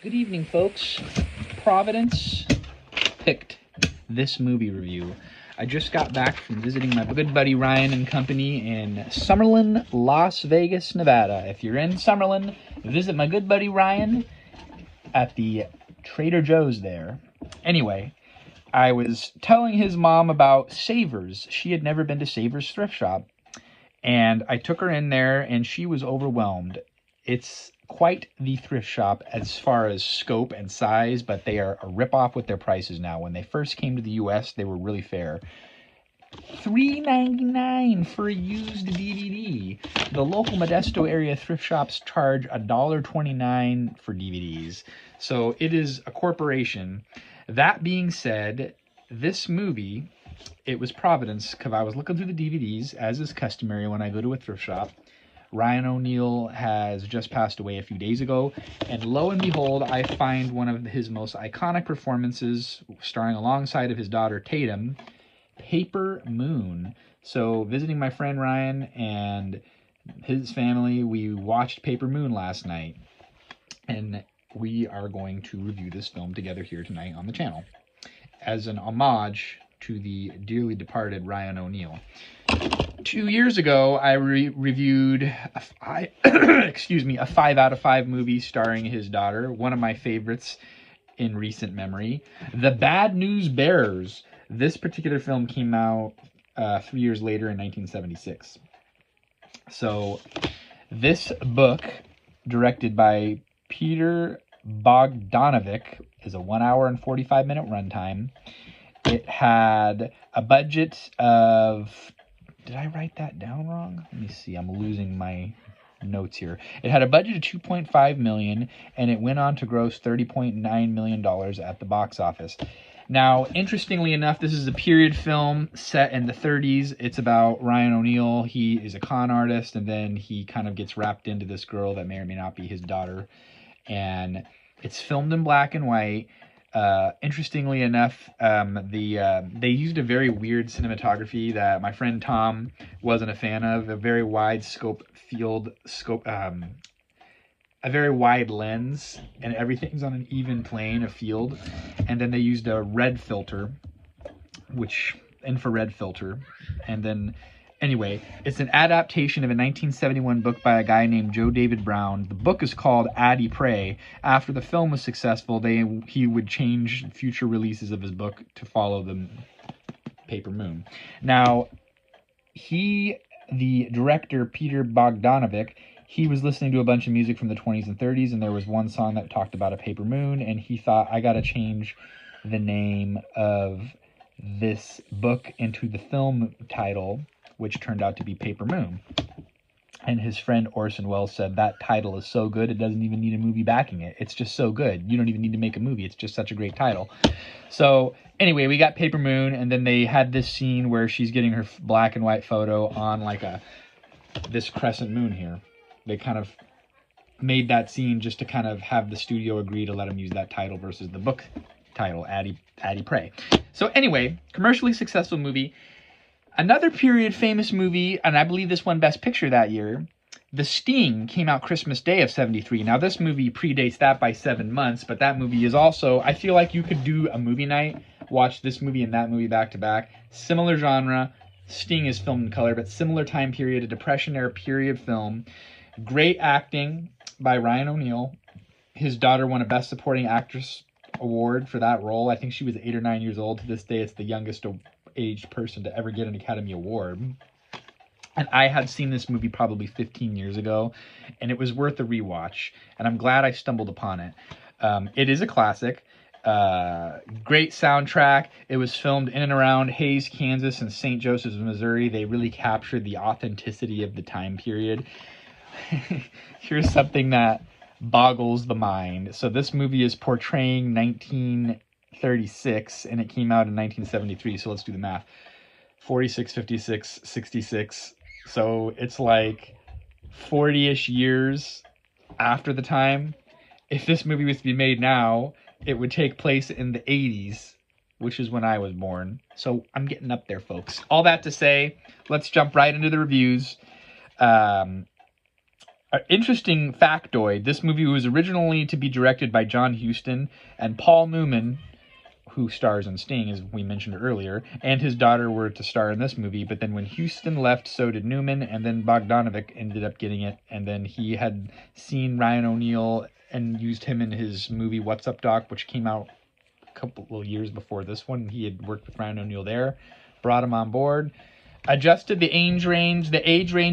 Good evening, folks. Providence picked this movie review. I just got back from visiting my good buddy Ryan and company in Summerlin, Las Vegas, Nevada. If you're in Summerlin, visit my good buddy Ryan at the Trader Joe's there. Anyway, I was telling his mom about Savers. She had never been to Savers Thrift Shop. And I took her in there, and she was overwhelmed. It's quite the thrift shop as far as scope and size, but they are a ripoff with their prices now. When they first came to the U.S., they were really fair. $3.99 for a used DVD. The local Modesto area thrift shops charge $1.29 for DVDs. So it is a corporation. That being said, this movie, it was Providence, because I was looking through the DVDs, as is customary when I go to a thrift shop. Ryan O'Neal has just passed away a few days ago, and lo and behold, I find one of his most iconic performances, starring alongside of his daughter Tatum, Paper Moon. So visiting my friend Ryan and his family, we watched Paper Moon last night, and we are going to review this film together here tonight on the channel as an homage to the dearly departed Ryan O'Neal. 2 years ago, I reviewed a 5 out of 5 movie starring his daughter, one of my favorites in recent memory, The Bad News Bears. This particular film came out 3 years later in 1976. So this book, directed by Peter Bogdanovich, is a 1 hour and 45-minute runtime. It had a budget of... Did I write that down wrong? Let me see. I'm losing my notes here. It had a budget of $2.5 million, and it went on to gross $30.9 million at the box office. Now, interestingly enough, this is a period film set in the 30s. It's about Ryan O'Neal. He is a con artist, and then he kind of gets wrapped into this girl that may or may not be his daughter. And it's filmed in black and white. Interestingly enough, they used a very weird cinematography that my friend Tom wasn't a fan of. A very wide a very wide lens, and everything's on an even plane of field. And then they used a red filter, infrared filter, and then. Anyway, it's an adaptation of a 1971 book by a guy named Joe David Brown. The book is called Addie Pray. After the film was successful, he would change future releases of his book to follow the Paper Moon. Now, the director, Peter Bogdanovich, he was listening to a bunch of music from the 20s and 30s, and there was one song that talked about a paper moon, and he thought, I gotta change the name of this book into the film title, which turned out to be Paper Moon. And his friend Orson Welles said, that title is so good, it doesn't even need a movie backing it. It's just so good. You don't even need to make a movie. It's just such a great title. So anyway, we got Paper Moon, and then they had this scene where she's getting her black and white photo on like this crescent moon here. They kind of made that scene just to kind of have the studio agree to let them use that title versus the book title, Addie Pray. So anyway, commercially successful movie. Another period famous movie, and I believe this won Best Picture that year, The Sting, came out Christmas Day of 73. Now, this movie predates that by 7 months, but that movie is also, I feel like you could do a movie night, watch this movie and that movie back to back. Similar genre. Sting is filmed in color, but similar time period, a Depression-era period film. Great acting by Ryan O'Neal. His daughter won a Best Supporting Actress award for that role. I think she was 8 or 9 years old. To this day, it's the youngest aged person to ever get an Academy Award. And I had seen this movie probably 15 years ago, and it was worth a rewatch, and I'm glad I stumbled upon it. It is a classic. Great soundtrack. It was filmed in and around Hays, Kansas, and St. Joseph's, Missouri. They really captured the authenticity of the time period. Here's something that boggles the mind. So this movie is portraying 1936, and it came out in 1973, so let's do the math. 46, 56, 66. So it's like 40-ish years after the time. If this movie was to be made now, it would take place in the 80s, which is when I was born. So I'm getting up there, folks. All that to say, let's jump right into the reviews. Interesting factoid, this movie was originally to be directed by John Huston, and Paul Newman, who stars in Sting, as we mentioned earlier, and his daughter were to star in this movie. But then when Huston left, so did Newman, and then Bogdanovich ended up getting it. And then he had seen Ryan O'Neal and used him in his movie What's Up, Doc, which came out a couple of years before this one. He had worked with Ryan O'Neal there, brought him on board. Adjusted the age range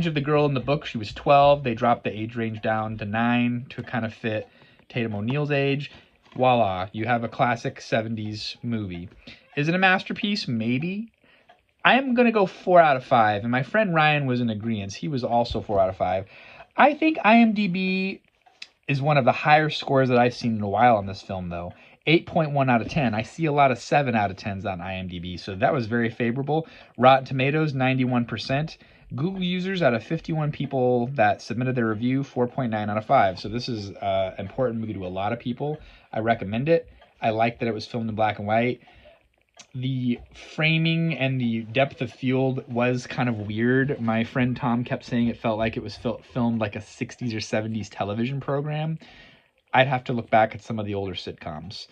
of the girl in the book. She was 12. They dropped the age range down to 9 to kind of fit Tatum O'Neal's age. Voila, you have a classic 70s movie. Is it a masterpiece? Maybe. I am going to go 4 out of 5, and my friend Ryan was in agreement. He was also 4 out of 5. I think IMDb is one of the higher scores that I've seen in a while on this film, though. 8.1 out of 10. I see a lot of 7 out of 10s on IMDb, so that was very favorable. Rotten Tomatoes, 91%. Google users, out of 51 people that submitted their review, 4.9 out of 5. So this is an important movie to a lot of people. I recommend it. I like that it was filmed in black and white. The framing and the depth of field was kind of weird. My friend Tom kept saying it felt like it was filmed like a 60s or 70s television program. I'd have to look back at some of the older sitcoms.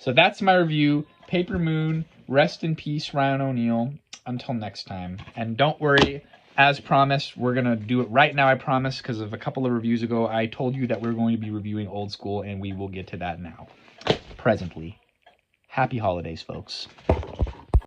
So that's my review. Paper Moon, rest in peace, Ryan O'Neal. Until next time. And don't worry, as promised, we're going to do it right now, I promise, because of a couple of reviews ago, I told you that we're going to be reviewing Old School, and we will get to that now. Presently. Happy holidays, folks.